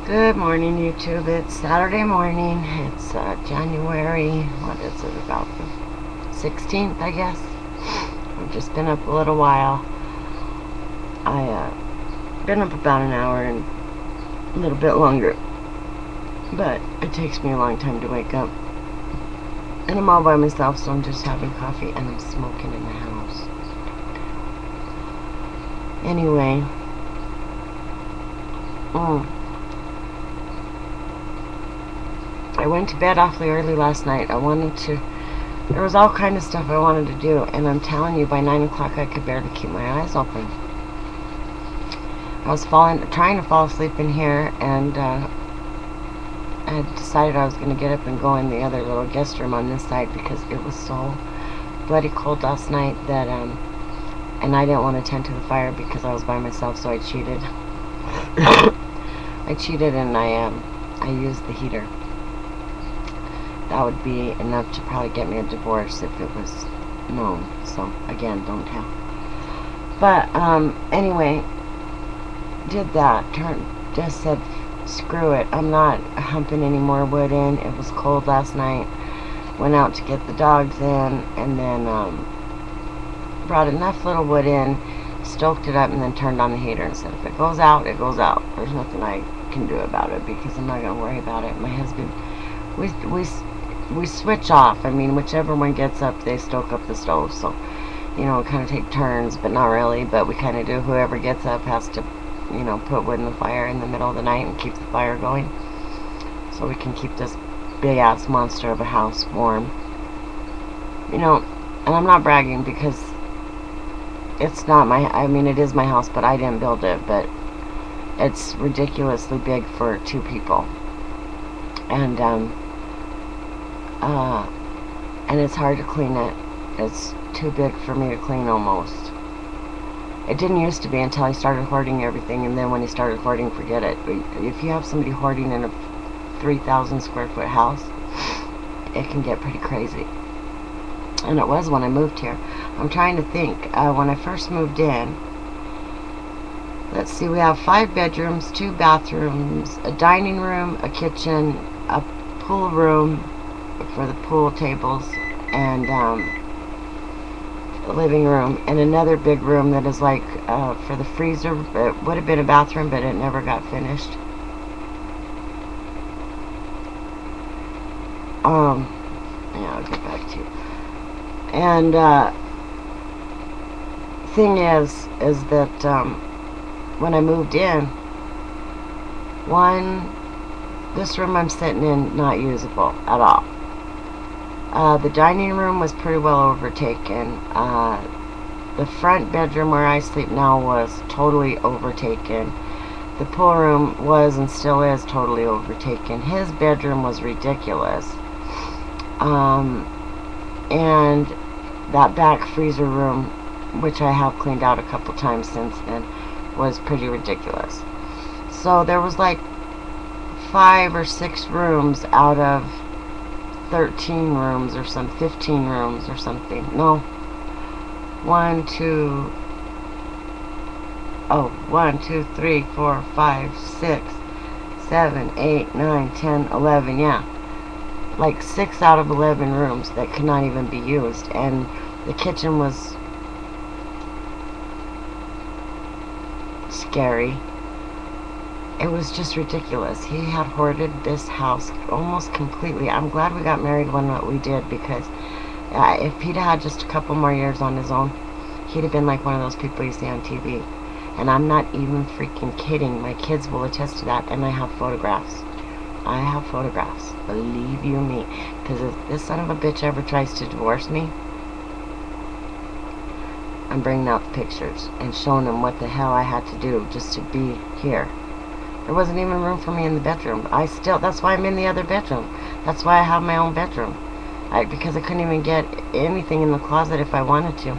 Good morning, YouTube. It's Saturday morning. It's January, what is it, about the 16th, I guess. I've just been up a little while. Been up about an hour and a little bit longer. But it takes me a long time to wake up. And I'm all by myself, so I'm just having coffee and I'm smoking in the house. Anyway. I went to bed awfully early last night. There was all kind of stuff I wanted to do, and I'm telling you, by 9 o'clock I could barely keep my eyes open. I was trying to fall asleep in here, and I had decided I was going to get up and go in the other little guest room on this side because it was so bloody cold last night that, and I didn't want to tend to the fire because I was by myself, so I cheated. I cheated and I used the heater. That would be enough to probably get me a divorce if it was known. So, again, don't tell. But, anyway, did that. Just said, screw it. I'm not humping any more wood in. It was cold last night. Went out to get the dogs in, and then, brought enough little wood in, stoked it up, and then turned on the heater and said, if it goes out, it goes out. There's nothing I can do about it because I'm not going to worry about it. My husband, we switch off. I mean, whichever one gets up, they stoke up the stove. So, you know, we kind of take turns, but not really. But we kind of do. Whoever gets up has to, you know, put wood in the fire in the middle of the night and keep the fire going. So we can keep this big-ass monster of a house warm. You know, and I'm not bragging because it's not it is my house, but I didn't build it. But it's ridiculously big for two people. And it's hard to clean it. It's too big for me to clean almost. It didn't used to be until I started hoarding everything, and then when he started hoarding, forget it. If you have somebody hoarding in a 3,000 square foot house, it can get pretty crazy. And it was when I moved here. I'm trying to think. When I first moved in, let's see, we have 5 bedrooms, 2 bathrooms, a dining room, a kitchen, a pool room for the pool tables, and the living room, and another big room that is like for the freezer. It would have been a bathroom, but it never got finished. Yeah, I'll get back to you. And thing is that when I moved in, this room I'm sitting in, not usable at all. The dining room was pretty well overtaken. The front bedroom where I sleep now was totally overtaken. The pool room was and still is totally overtaken. His bedroom was ridiculous. And that back freezer room, which I have cleaned out a couple times since then, was pretty ridiculous. So there was like 5 or 6 rooms out of 13 rooms or 15 rooms or something. No. 1, 2, 3, 4, 5, 6, 7, 8, 9, 10, 11, yeah. Like 6 out of 11 rooms that could not even be used. And the kitchen was scary. It was just ridiculous. He had hoarded this house almost completely. I'm glad we got married when we did, because if he'd had just a couple more years on his own, he'd have been like one of those people you see on TV. And I'm not even freaking kidding. My kids will attest to that, and I have photographs. I have photographs. Believe you me. Because if this son of a bitch ever tries to divorce me, I'm bringing out the pictures and showing him what the hell I had to do just to be here. There wasn't even room for me in the bedroom. That's why I'm in the other bedroom. That's why I have my own bedroom. Because I couldn't even get anything in the closet if I wanted to.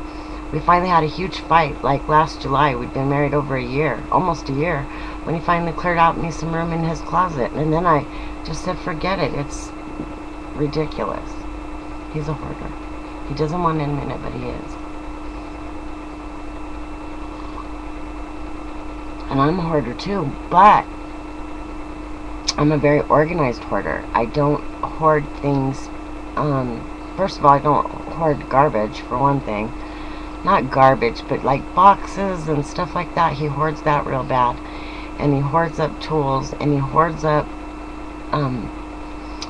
We finally had a huge fight, like last July. We'd been married over a year, almost a year, when he finally cleared out me some room in his closet. And then I just said, forget it. It's ridiculous. He's a hoarder. He doesn't want to admit it, but he is. And I'm a hoarder too, but I'm a very organized hoarder. I don't hoard things. First of all, I don't hoard garbage, for one thing. Not garbage, but like boxes and stuff like that. He hoards that real bad. And he hoards up tools, and he hoards up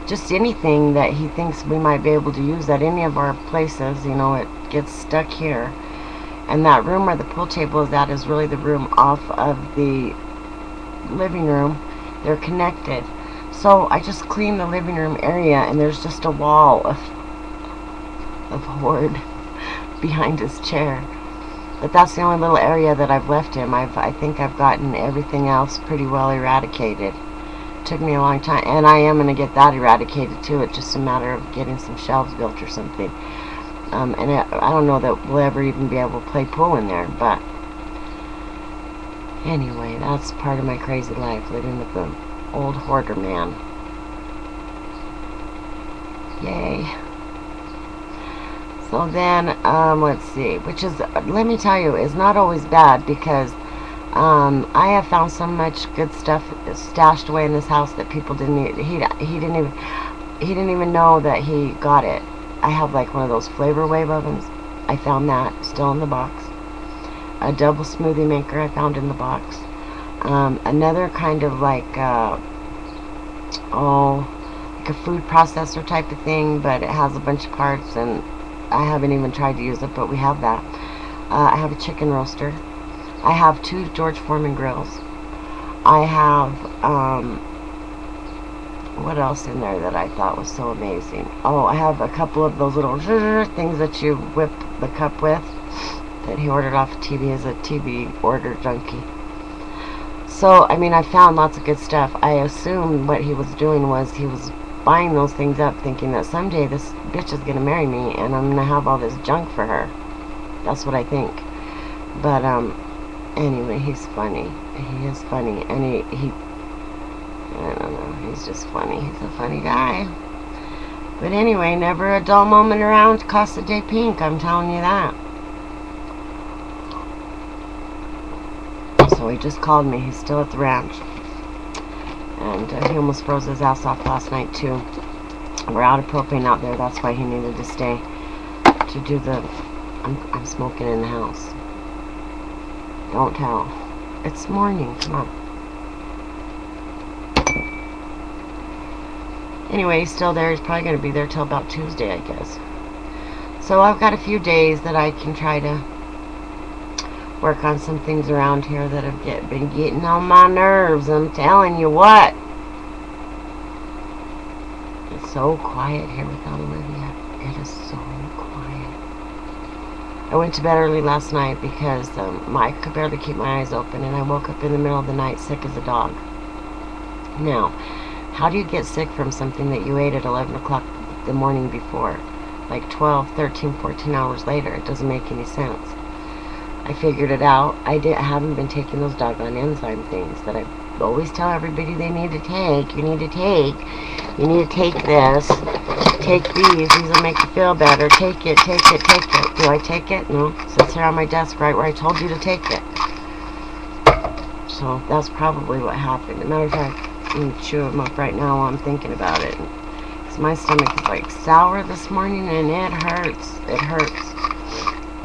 just anything that he thinks we might be able to use at any of our places. You know, it gets stuck here. And that room where the pool table is at is really the room off of the living room. They're connected. So I just cleaned the living room area, and there's just a wall of hoard behind his chair. But that's the only little area that I've left him. I think I've gotten everything else pretty well eradicated. Took me a long time, and I am going to get that eradicated too. It's just a matter of getting some shelves built or something. And I don't know that we'll ever even be able to play pool in there, but anyway, that's part of my crazy life, living with an old hoarder man. Yay. So then, let's see, which is, let me tell you, is not always bad, because I have found so much good stuff stashed away in this house that people didn't even know that he got it. I have like one of those flavor wave ovens. I found that still in the box. A double smoothie maker I found in the box. Another kind of like a food processor type of thing, but it has a bunch of parts, and I haven't even tried to use it, but we have that. I have a chicken roaster. I have 2 George Foreman grills. I have, what else in there that I thought was so amazing? Oh, I have a couple of those little things that you whip the cup with, that he ordered off of TV as a TV order junkie. So, I mean, I found lots of good stuff. I assumed what he was doing was he was buying those things up, thinking that someday this bitch is going to marry me, and I'm going to have all this junk for her. That's what I think. But, anyway, he's funny. He is funny. And he I don't know, he's just funny. He's a funny guy. But anyway, never a dull moment around Casa de Pink, I'm telling you that. So he just called me. He's still at the ranch. And he almost froze his ass off last night, too. We're out of propane out there. That's why he needed to stay to do the... I'm smoking in the house. Don't tell. It's morning. Come on. Anyway, he's still there. He's probably going to be there till about Tuesday, I guess. So I've got a few days that I can try to work on some things around here that have been getting on my nerves. I'm telling you what. It's so quiet here without Olivia. It is so quiet. I went to bed early last night because I could barely keep my eyes open, and I woke up in the middle of the night sick as a dog. Now, how do you get sick from something that you ate at 11 o'clock the morning before? Like 12, 13, 14 hours later. It doesn't make any sense. I figured it out. I haven't been taking those doggone enzyme things that I always tell everybody they need to take. You need to take this. Take these. These will make you feel better. Take it, take it, take it. Do I take it? No. It sits here on my desk right where I told you to take it. So that's probably what happened. As a matter of fact, I'm going to chew them up right now while I'm thinking about it. Because my stomach is like sour this morning, and it hurts. It hurts.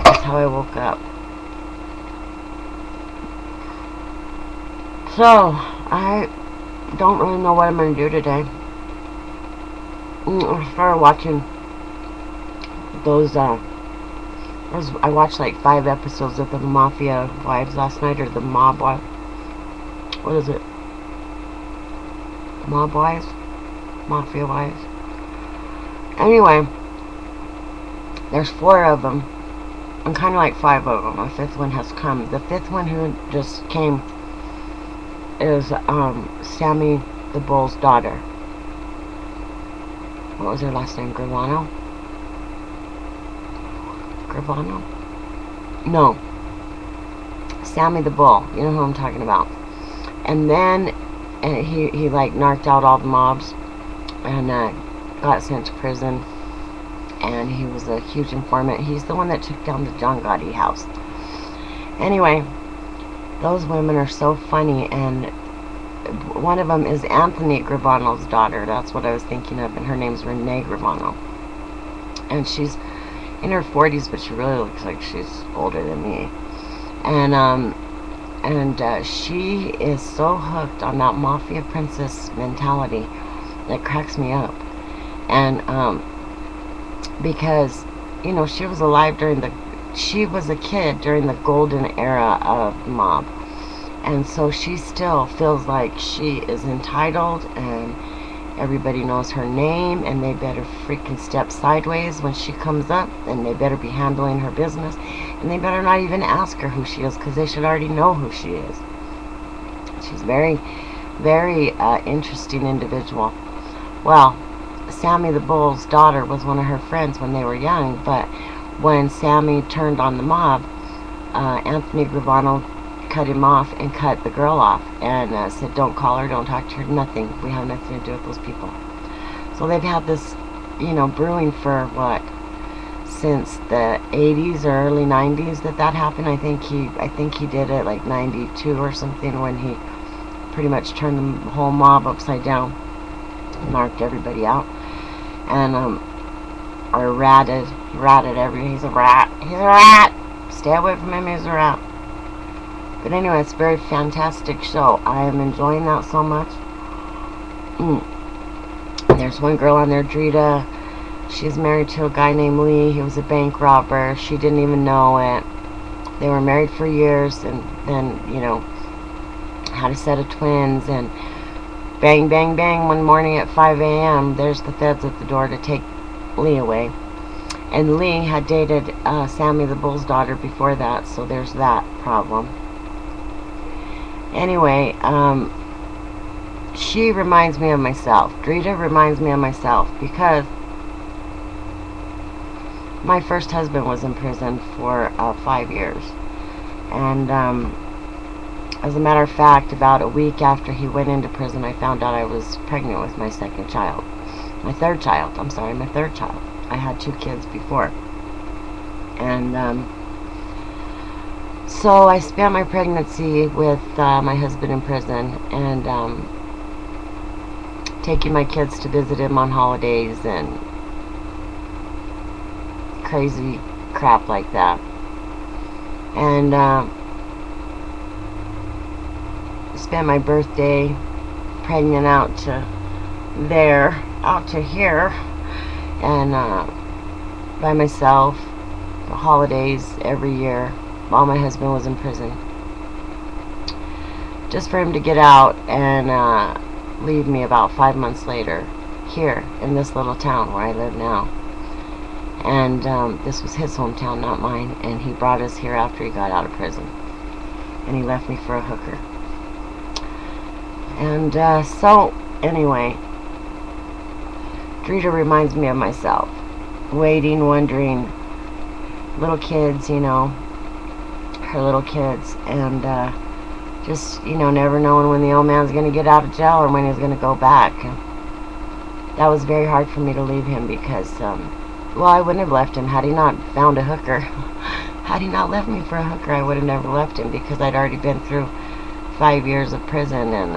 That's how I woke up. So, I don't really know what I'm going to do today. I started watching those, I watched like 5 episodes of the Mafia Wives last night, or the Mob Wives. What is it? Mob Wives? Mafia Wives? Anyway, there's 4 of them. I'm kind of like 5 of them. A 5th one has come. The 5th one who just came is Sammy the Bull's daughter. What was her last name? Gravano? Gravano? No. Sammy the Bull. You know who I'm talking about. And then he like narked out all the mobs and got sent to prison. And he was a huge informant. He's the one that took down the John Gotti house. Anyway, those women are so funny, and one of them is Anthony Gravano's daughter. That's what I was thinking of, and her name's Renee Gravano. And she's in her 40s, but she really looks like she's older than me. And she is so hooked on that mafia princess mentality that cracks me up. And because, you know, she was alive she was a kid during the golden era of the mob. And so she still feels like she is entitled, and everybody knows her name, and they better freaking step sideways when she comes up, and they better be handling her business, and they better not even ask her who she is, because they should already know who she is. She's very, very interesting individual. Well, Sammy the Bull's daughter was one of her friends when they were young, but when Sammy turned on the mob, Anthony Gravano cut him off and cut the girl off, and said, don't call her, don't talk to her, nothing. We have nothing to do with those people. So they've had this, you know, brewing for what, since the 80s or early 90s that happened. I think he did it like 92 or something, when he pretty much turned the whole mob upside down, knocked everybody out, and or ratted everybody. He's a rat. Stay away from him. He's a rat. But anyway, it's a very fantastic show. I am enjoying that so much. There's one girl on there, Drita. She's married to a guy named Lee. He was a bank robber. She didn't even know it. They were married for years, and then, you know, had a set of twins, and bang, bang, bang, one morning at 5 a.m., there's the feds at the door to take Lee away. And Lee had dated Sammy the Bull's daughter before that, so there's that problem. Anyway, she reminds me of myself. Drita reminds me of myself, because my first husband was in prison for 5 years. And as a matter of fact, about a week after he went into prison, I found out I was pregnant with my second child. My third child. I had 2 kids before. And so I spent my pregnancy with my husband in prison, and taking my kids to visit him on holidays and crazy crap like that. And spent my birthday pregnant out to here, and by myself, the holidays every year, while my husband was in prison, just for him to get out and leave me about 5 months later here in this little town where I live now. And this was his hometown, not mine, and he brought us here after he got out of prison, and he left me for a hooker. And so anyway, Drita reminds me of myself, waiting, wondering, little kids, you know, her little kids, and just, you know, never knowing when the old man's going to get out of jail or when he's going to go back. That was very hard for me to leave him, because well, I wouldn't have left him had he not found a hooker. Had he not left me for a hooker, I would have never left him, because I'd already been through 5 years of prison, and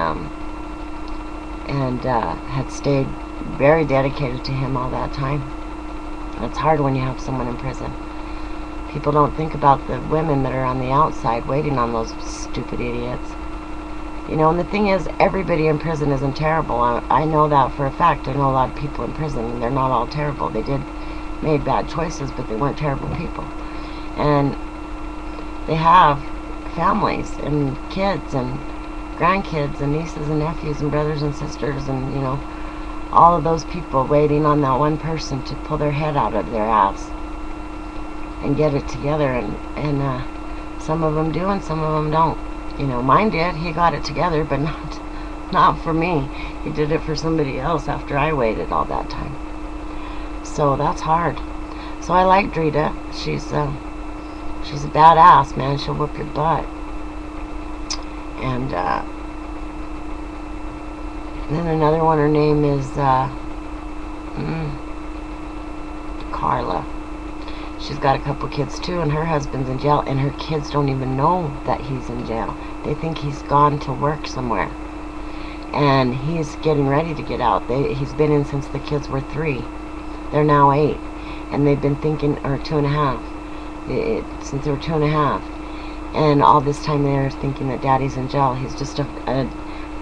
had stayed very dedicated to him all that time. It's hard when you have someone in prison. People don't think about the women that are on the outside waiting on those stupid idiots. You know, and the thing is, everybody in prison isn't terrible. I know that for a fact. I know a lot of people in prison, and they're not all terrible. They made bad choices, but they weren't terrible people. And they have families and kids and grandkids and nieces and nephews and brothers and sisters, and, you know, all of those people waiting on that one person to pull their head out of their ass and get it together. And some of them do and some of them don't. You know, mine did. He got it together, but not for me. He did it for somebody else after I waited all that time. So that's hard. So I like Drita. She's a badass, man. She'll whip your butt. And then another one, her name is Carla. She's got a couple kids too, and her husband's in jail, and her kids don't even know that he's in jail. They think he's gone to work somewhere. and he's getting ready to get out. He's been in since the kids were 3. They're now 8, and they've been thinking, or 2.5, since they were 2.5, and all this time they're thinking that Daddy's in jail. He's just a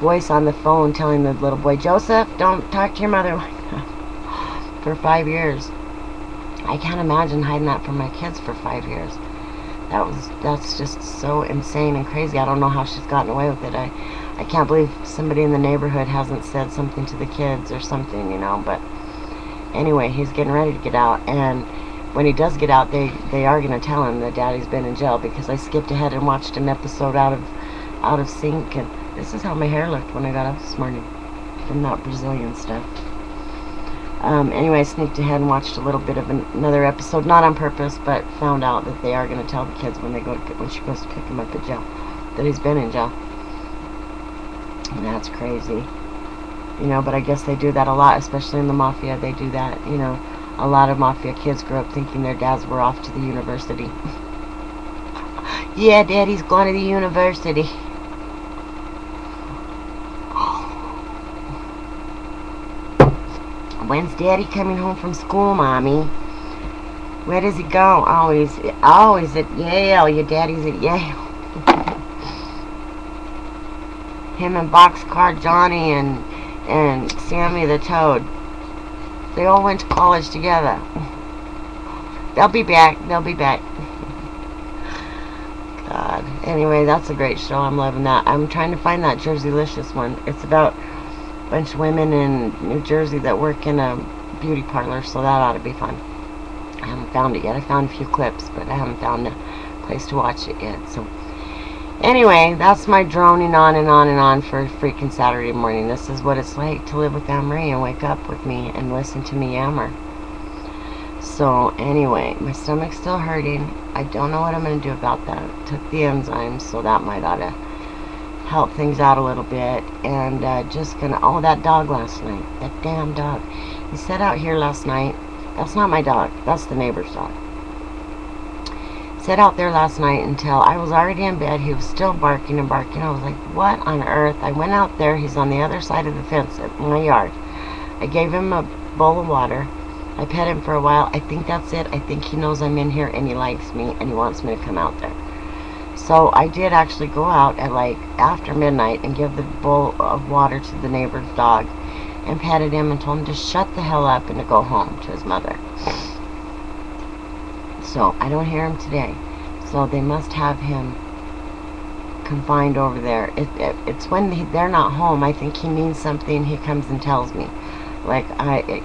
voice on the phone telling the little boy, Joseph, don't talk to your mother like that, for 5 years. I can't imagine hiding that from my kids for 5 years. That's just so insane and crazy. I don't know how she's gotten away with it. I can't believe somebody in the neighborhood hasn't said something to the kids or something, you know. But anyway, he's getting ready to get out, and when he does get out, they are going to tell him that Daddy's been in jail, because I skipped ahead and watched an episode out of sync, and this is how my hair looked when I got up this morning from that Brazilian stuff. Anyway, I sneaked ahead and watched a little bit of another episode, not on purpose, but found out that they are going to tell the kids when she goes to pick him up at jail, that he's been in jail. And that's crazy, you know. But I guess they do that a lot, especially in the mafia. They do that, you know. A lot of mafia kids grow up thinking their dads were off to the university. Yeah, Daddy's going to the university. When's Daddy coming home from school, Mommy? Where does he go? Always at Yale. Your Daddy's at Yale. Him and Boxcar Johnny and Sammy the Toad. They all went to college together. They'll be back. God. Anyway, that's a great show. I'm loving that. I'm trying to find that Jerseylicious one. It's about a bunch of women in New Jersey that work in a beauty parlor, so that ought to be fun. I haven't found it yet. I found a few clips, but I haven't found a place to watch it yet. So anyway, that's my droning on and on and on for freaking Saturday morning. This is what it's like to live with Anne-Marie and wake up with me and listen to me yammer. So anyway, my stomach's still hurting. I don't know what I'm going to do about that. Took the enzymes, so that might ought to help things out a little bit. And just going to... Oh, that dog last night. That damn dog. He sat out here last night. That's not my dog. That's the neighbor's dog. Sat out there last night until I was already in bed. He was still barking and barking. I was like, what on earth? I went out there. He's on the other side of the fence at my yard. I gave him a bowl of water. I pet him for a while. I think that's it. I think he knows I'm in here and he likes me and he wants me to come out there. So I did actually go out at like after midnight and give the bowl of water to the neighbor's dog and petted him and told him to shut the hell up and to go home to his mother. So I don't hear him today. So they must have him confined over there. It's when they're not home. I think he needs something. He comes and tells me. Like,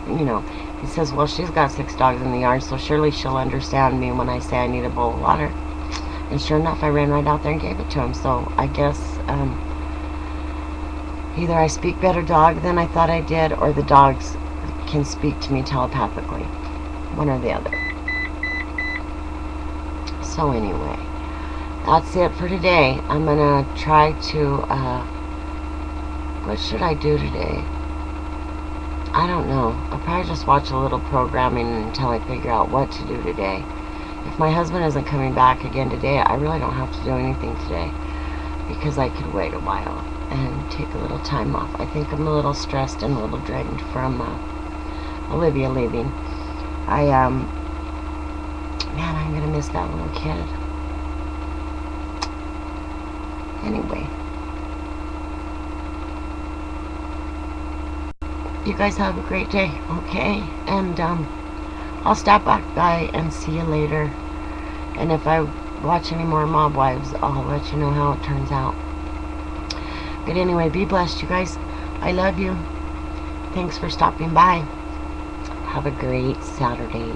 you know, he says, well, she's got 6 dogs in the yard, so surely she'll understand me when I say I need a bowl of water. And sure enough, I ran right out there and gave it to him. So I guess either I speak better dog than I thought I did, or the dogs can speak to me telepathically. One or the other. So anyway, that's it for today. I'm going to try to, what should I do today? I don't know. I'll probably just watch a little programming until I figure out what to do today. If my husband isn't coming back again today, I really don't have to do anything today, because I could wait a while and take a little time off. I think I'm a little stressed and a little drained from Olivia leaving. Man, I'm gonna miss that little kid. Anyway, you guys have a great day, okay? And I'll stop back by and see you later. And if I watch any more Mob Wives, I'll let you know how it turns out. But anyway, be blessed, you guys. I love you. Thanks for stopping by. Have a great Saturday.